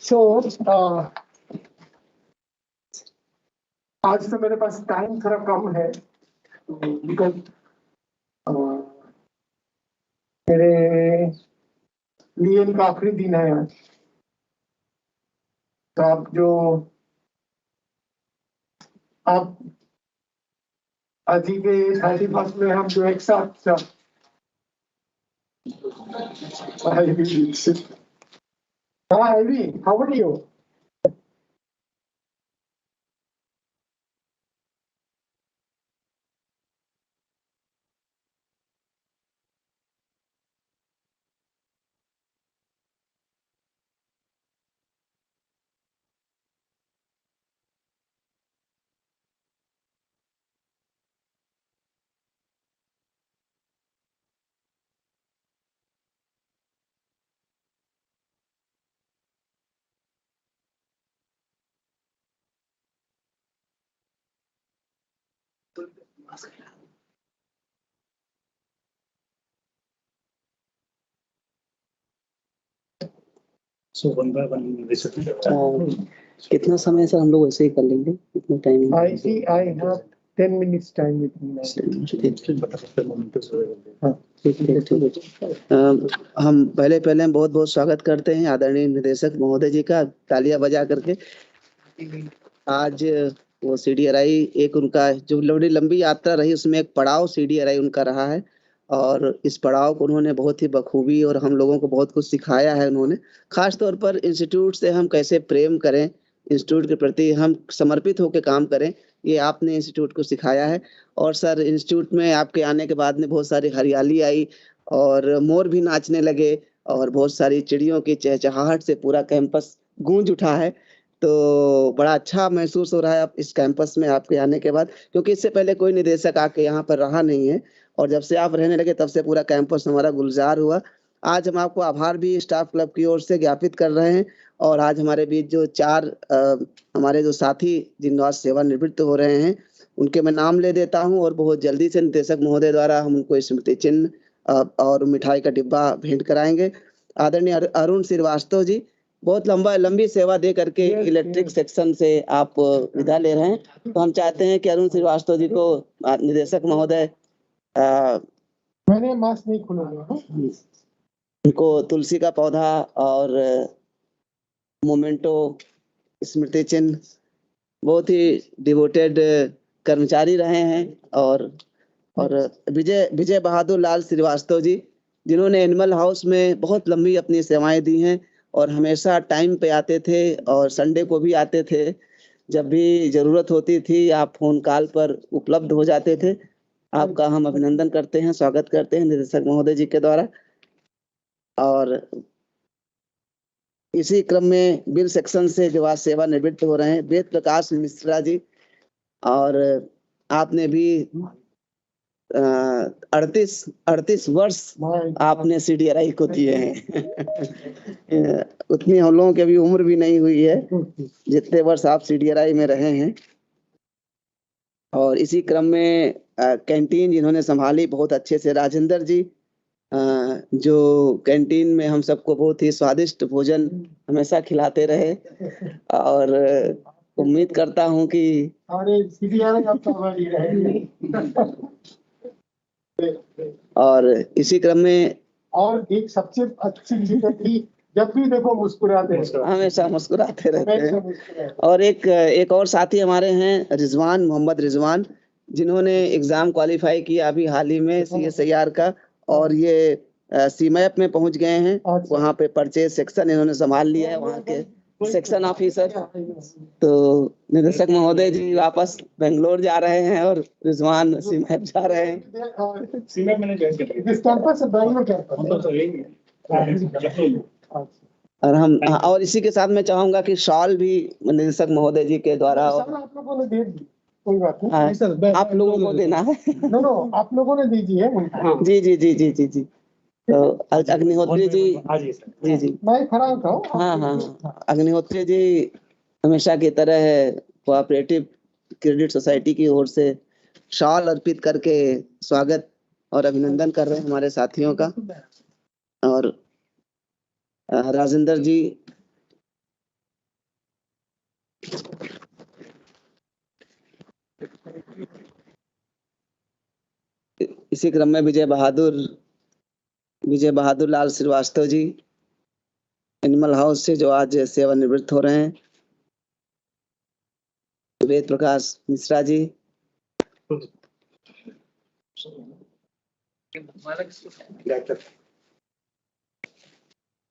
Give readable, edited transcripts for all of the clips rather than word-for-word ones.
सो आज तो मेरे पास टाइम थोड़ा कम है, बिकॉज मेरे लिए इनका आखिरी दिन है आज। तो आप आज ही के 31st में हम जो एक साथ हाउ आर यू? कितना समय सर हम लोग ऐसे ही कर लेंगे? कितना time? I see I have 10 minutes time with me now. हम पहले बहुत बहुत स्वागत करते हैं आदरणीय निदेशक महोदय जी का, तालियां बजा करके। आज वो CDRI एक उनका जो बड़ी लंबी यात्रा रही उसमें एक पड़ाव CDRI उनका रहा है, और इस पड़ाव को उन्होंने बहुत ही बखूबी और हम लोगों को बहुत कुछ सिखाया है उन्होंने। खास तौर पर इंस्टीट्यूट से हम कैसे प्रेम करें, इंस्टीट्यूट के प्रति हम समर्पित होकर काम करें, ये आपने इंस्टीट्यूट को सिखाया है। और सर इंस्टीट्यूट में आपके आने के बाद में बहुत सारी हरियाली आई और मोर भी नाचने लगे और बहुत सारी चिड़ियों की चहचहाहट से पूरा कैंपस गूंज उठा है। तो बड़ा अच्छा महसूस हो रहा है आप इस कैंपस में आपके आने के बाद, क्योंकि इससे पहले कोई निदेशक आके यहाँ पर रहा नहीं है, और जब से आप रहने लगे तब से पूरा कैंपस हमारा गुलजार हुआ। आज हम आपको आभार भी स्टाफ क्लब की ओर से ज्ञापित कर रहे हैं। और आज हमारे बीच जो 4 हमारे जो साथी जिनका सेवानिवृत्त हो रहे हैं उनके मैं नाम ले देता हूं, और बहुत जल्दी से निदेशक महोदय द्वारा हम उनको स्मृति चिन्ह और मिठाई का डिब्बा भेंट कराएंगे। आदरणीय अरुण श्रीवास्तव जी, बहुत लंबी सेवा दे करके इलेक्ट्रिक सेक्शन से आप विदा ले रहे हैं, तो हम चाहते हैं कि अरुण श्रीवास्तव जी को निदेशक महोदय मैंने मास्क नहीं खोला है, उनको तुलसी का पौधा और मोमेंटो स्मृति चिन्ह, बहुत ही डिवोटेड कर्मचारी रहे हैं। और विजय बहादुर लाल श्रीवास्तव जी, जिन्होंने एनिमल हाउस में बहुत लंबी अपनी सेवाएं दी हैं और हमेशा टाइम पे आते थे और संडे को भी आते थे। जब भी जरूरत होती थी आप फोन कॉल पर उपलब्ध हो जाते थे। आपका हम अभिनंदन करते हैं, स्वागत करते हैं निदेशक महोदय जी के द्वारा। और इसी क्रम में बिल सेक्शन से जो आज सेवानिवृत्त हो रहे हैं वेद प्रकाश मिश्रा जी, और आपने भी 38 वर्ष आपने CDRI को दिए हैं। उतनी हम लोगों की अभी उम्र भी नहीं हुई है जितने वर्ष आप CDRI में रहे हैं। और इसी क्रम में कैंटीन जिन्होंने संभाली बहुत अच्छे से राजेंद्र जी, जो कैंटीन में हम सबको बहुत ही स्वादिष्ट भोजन हमेशा खिलाते रहे, और उम्मीद करता हूं कि और इसी क्रम में और एक सबसे अच्छी चीज है कि जब भी देखो मुस्कुराते हैं, हमेशा मुस्कुराते रहते हैं। और एक और साथी हमारे हैं रिजवान, मोहम्मद रिजवान, जिन्होंने एग्जाम क्वालिफाई किया अभी हाल ही में CSIR का, और ये CMAP में पहुंच गए हैं। वहाँ पे परचेज सेक्शन इन्होंने संभाल लिया है, वहाँ के सेक्शन ऑफिसर। तो निदेशक महोदय जी वापस बेंगलोर जा रहे हैं और रिजवान CMAP जा रहे हैं। सीमेंट मैंने ज्वाइन कर लिया। इस कैंपस से बैंगलोर कैंपस। और हम और इसी के साथ मैं चाहूंगा कि शॉल भी निदेशक महोदय जी के द्वारा आप लोगों ने दे दी, कोई बात नहीं सर, आप लोगों को देना है। नो आप लोगों ने दीजिए। जी जी जी जी जी जी। तो अग्निहोत्री जी जी मैं खड़ा होता हूँ। हाँ, अग्निहोत्री जी हमेशा की तरह कोऑपरेटिव क्रेडिट सोसाइटी की ओर से शॉल अर्पित करके स्वागत और अभिनंदन कर रहे हैं हमारे साथियों का। और राजेंद्र जी इसी क्रम में विजय बहादुर लाल श्रीवास्तव जी एनिमल हाउस से, जो आज सेवानिवृत्त हो रहे हैं। वेद प्रकाश मिश्रा जी,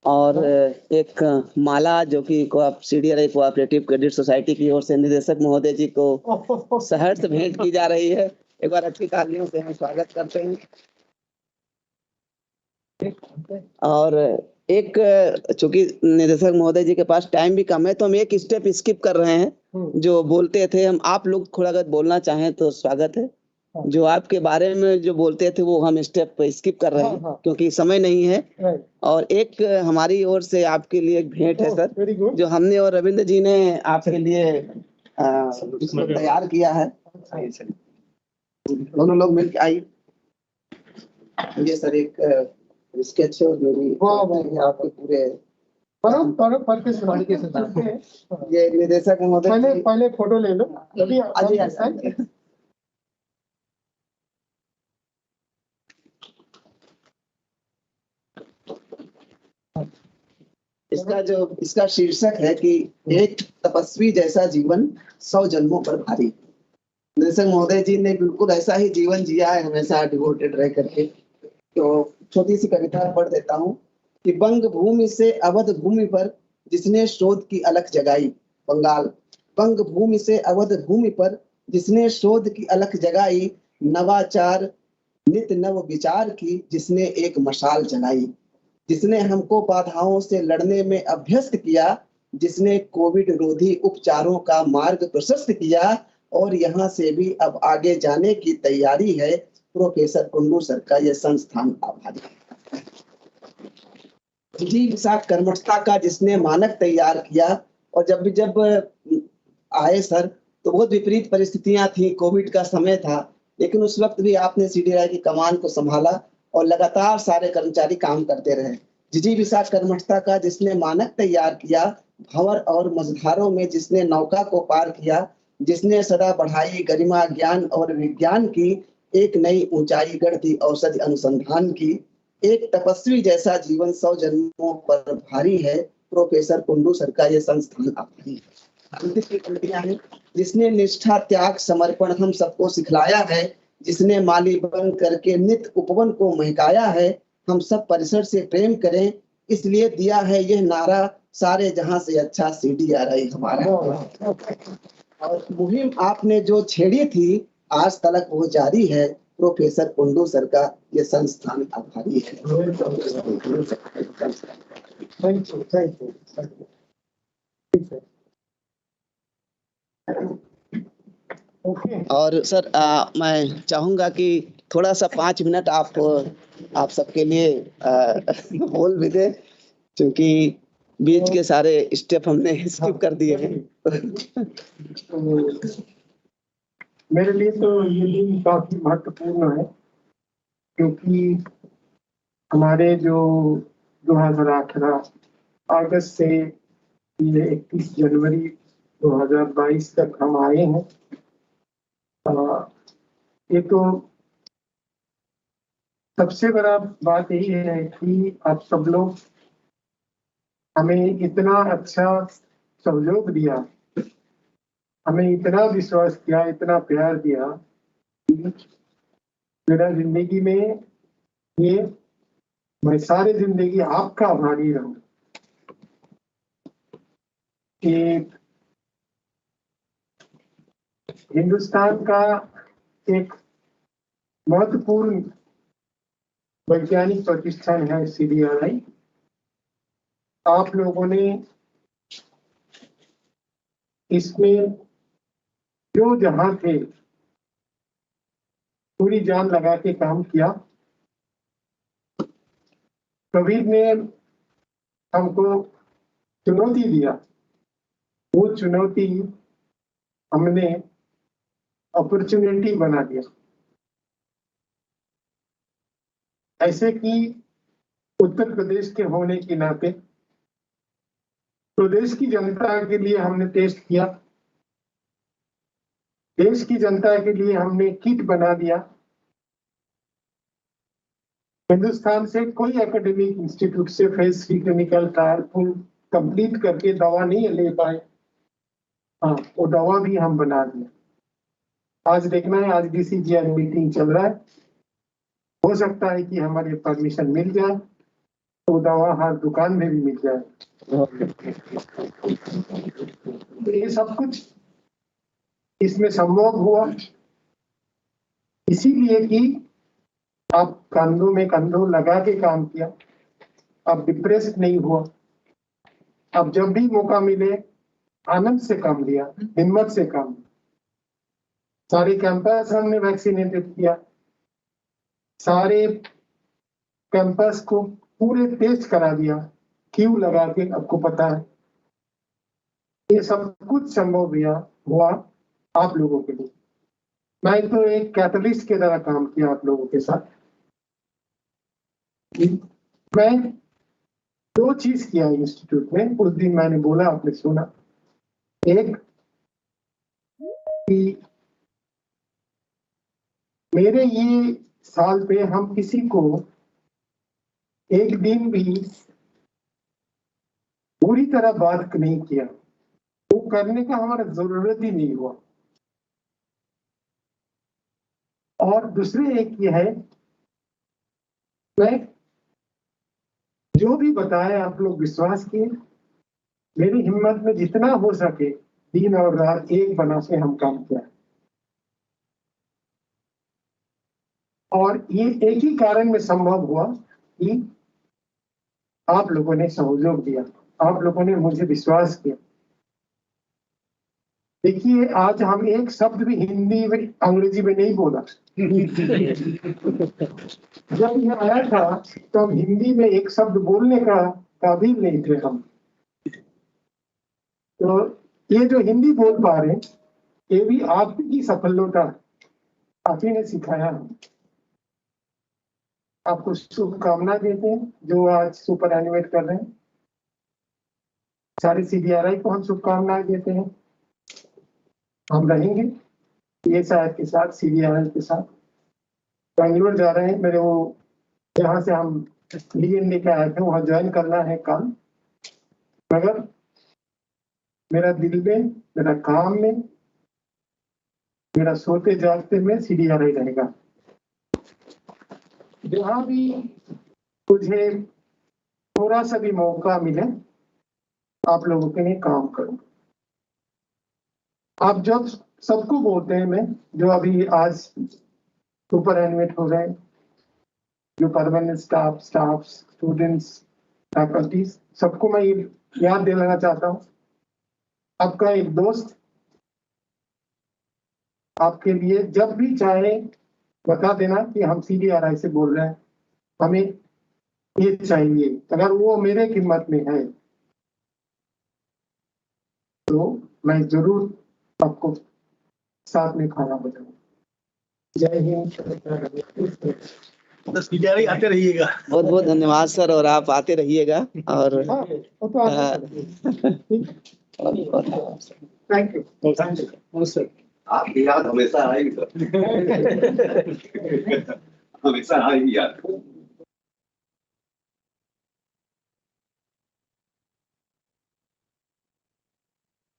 और एक माला, जो कि CDRI कोऑपरेटिव क्रेडिट सोसाइटी की ओर से निदेशक महोदय जी को सहर्ष भेंट की जा रही है। एक बार अच्छी तालियों से हम स्वागत करते हैं। और एक, चूंकि निदेशक महोदय जी के पास टाइम भी कम है, तो हम एक स्टेप स्किप कर रहे हैं। जो बोलते थे हम, आप लोग थोड़ा अगर बोलना चाहें तो स्वागत है। जो आपके बारे में जो बोलते थे वो हम स्टेप स्किप कर रहे हैं, क्योंकि समय नहीं है। और एक हमारी ओर से आपके लिए एक भेंट है सर, जो हमने और रविंद्र जी ने आपके लिए इसको तैयार किया है। दोनों लोग मिलकर आइए। ये सर एक स्केच है, और मेरी आपके पूरे ये निदेशक महोदय, पहले फोटो ले लो। इसका शीर्षक है कि एक तपस्वी जैसा जीवन 100 जन्मों पर भारी। निदेशक महोदय जी ने बिल्कुल ऐसा ही जीवन जिया है, हमेशा डिवोटेड रह करके। तो छोटी सी कविता पढ़ देता हूँ कि बंग भूमि से अवध भूमि पर जिसने शोध की अलख जगाई। बंगाल। बंग भूमि से अवध भूमि पर जिसने शोध की अलख जगाई, नवाचार नित नव विचार की जिसने एक मशाल जलाई। जिसने हमको बाधाओं से लड़ने में अभ्यस्त किया, जिसने कोविड रोधी उपचारों का मार्ग प्रशस्त किया, और यहाँ से भी अब आगे जाने की तैयारी है। प्रोफेसर कुंडू सर का यह संस्थान आभारी है। जी विशाख कर्मठता का जिसने मानक तैयार किया। और जब आए सर, तो बहुत विपरीत परिस्थितियां थी, कोविड का समय था, लेकिन उस वक्त भी आपने CDRI की कमान को संभाला और लगातार सारे कर्मचारी काम करते रहे। जी विशाख कर्मठता का जिसने मानक तैयार किया, भंवर और मझधारों में जिसने नौका को पार किया, जिसने सदा बढ़ाई गरिमा ज्ञान और विज्ञान की, एक नई ऊंचाई गढ़ दी औषधि अनुसंधान की। एक तपस्वी जैसा जीवन 100 जन्मों पर भारी है। प्रोफेसर कुंडू सर का यह संस्थान आभारी है। जिसने निष्ठा त्याग समर्पण हम सबको सिखलाया है, जिसने माली बन करके नित उपवन को महकाया है। हम सब परिसर से प्रेम करें, इसलिए दिया है यह नारा, सारे जहां से अच्छा CDRI हमारा। और मुहिम आपने जो छेड़ी थी, आज तक वो जारी है। प्रोफेसर कुंडू सर का ये संस्थान आभारी है। Thank you. और सर मैं चाहूंगा कि थोड़ा सा 5 मिनट आप सबके लिए बोल भी दें, क्योंकि बीच के सारे स्टेप हमने स्किप कर दिए हैं। मेरे लिए तो ये दिन काफी महत्वपूर्ण है, क्योंकि हमारे जो 2018 अगस्त से ये 31 जनवरी 2022 तक हम आए हैं। ये तो सबसे बड़ा बात यही है कि आप सब लोग हमें इतना अच्छा सहयोग दिया, हमें इतना विश्वास किया, इतना प्यार दिया। मेरा जिंदगी में ये, मैं सारी जिंदगी आपका आभारी रहूं। कि हिंदुस्तान का एक महत्वपूर्ण वैज्ञानिक प्रतिष्ठान है CDRI। आप लोगों ने इसमें जो जहां थे पूरी जान लगा के काम किया। कोविड ने हमको चुनौती दिया, वो चुनौती हमने अपॉर्चुनिटी बना दिया। ऐसे कि उत्तर प्रदेश के होने के नाते प्रदेश की जनता के लिए हमने टेस्ट किया, देश की जनता के लिए हमने किट बना दिया, हिंदुस्तान से कोई एकेडमिक इंस्टीट्यूट से phase 3 clinical trial full complete करके दवा नहीं ले पाए। हाँ, वो दवा भी हम बना दिए। आज देखना है, आज DCGI मीटिंग चल रहा है, हो सकता है कि हमारे परमिशन मिल जाए तो दवा हर दुकान में भी मिल जाए। तो ये सब कुछ इसमें संभव हुआ इसीलिए कि आप कंधों में कंधों लगा के काम किया, आप डिप्रेस्ड नहीं हुआ, अब जब भी मौका मिले आनंद से काम लिया, हिम्मत से काम। सारे कैंपस हमने वैक्सीनेटेड किया, सारे कैंपस को पूरे टेस्ट करा दिया, क्यू लगा के, आपको पता है ये सब कुछ संभव हुआ आप लोगों के लिए। मैं तो एक कैटलिस्ट की तरह काम किया आप लोगों के साथ। मैं 2 चीज किया इंस्टीट्यूट में, उस दिन मैंने बोला, आपने सुना। एक कि मेरे ये साल पे हम किसी को एक दिन भी पूरी तरह बात नहीं किया, वो करने का हमारा जरूरत ही नहीं हुआ। और दूसरे एक ये है, मैं जो भी बताया आप लोग विश्वास किए, मेरी हिम्मत में जितना हो सके दिन और रात एक बना के हम काम किया। और ये एक ही कारण में संभव हुआ कि आप लोगों ने सहयोग दिया, आप लोगों ने मुझे विश्वास किया। देखिए, आज हम एक शब्द भी हिंदी में अंग्रेजी में नहीं बोला। जब ये आया था तो हम हिंदी में एक शब्द बोलने का काबिल नहीं थे हम। तो ये जो हिंदी बोल पा रहे हैं, ये भी आपकी सफलता, आप ही ने सिखाया। आपको शुभकामनाएं देते हैं जो आज सुपर एनिमेट कर रहे हैं। सारे CDRI को हम शुभकामनाएं देते हैं। हम रहेंगे PSI के साथ, CDRI के साथ। बेंगलोर जा रहे हैं, मेरे वो जहाँ से हम DND के आए थे वहाँ ज्वाइन करना है कल, मगर मेरा दिल में, मेरा काम में, मेरा सोते जागते में CDRI रहेगा। जहाँ भी मुझे थोड़ा सा भी मौका मिले आप लोगों के लिए काम करूं। आप जब सबको बोलते हैं, मैं जो अभी आज सुपर एनिमेट हो रहे हैं, जो परमानेंट स्टाफ, स्टूडेंट्स, फैकल्टीज, सबको मैं ये याद दिलाना चाहता हूँ, आपका एक दोस्त आपके लिए जब भी चाहे बता देना कि हम CDRI से बोल रहे हैं, हमें ये चाहिए। अगर वो मेरे कीमत में है तो मैं जरूर आपको साथ में खाना बनाऊंगा। जय हिंद। तो CDRI आते रहिएगा। बहुत बहुत धन्यवाद सर, और आप आते रहिएगा। और हाँ, वो तो थैंक यू सर। आपकी याद हमेशा आएगी सर। हमेशा आएगी याद।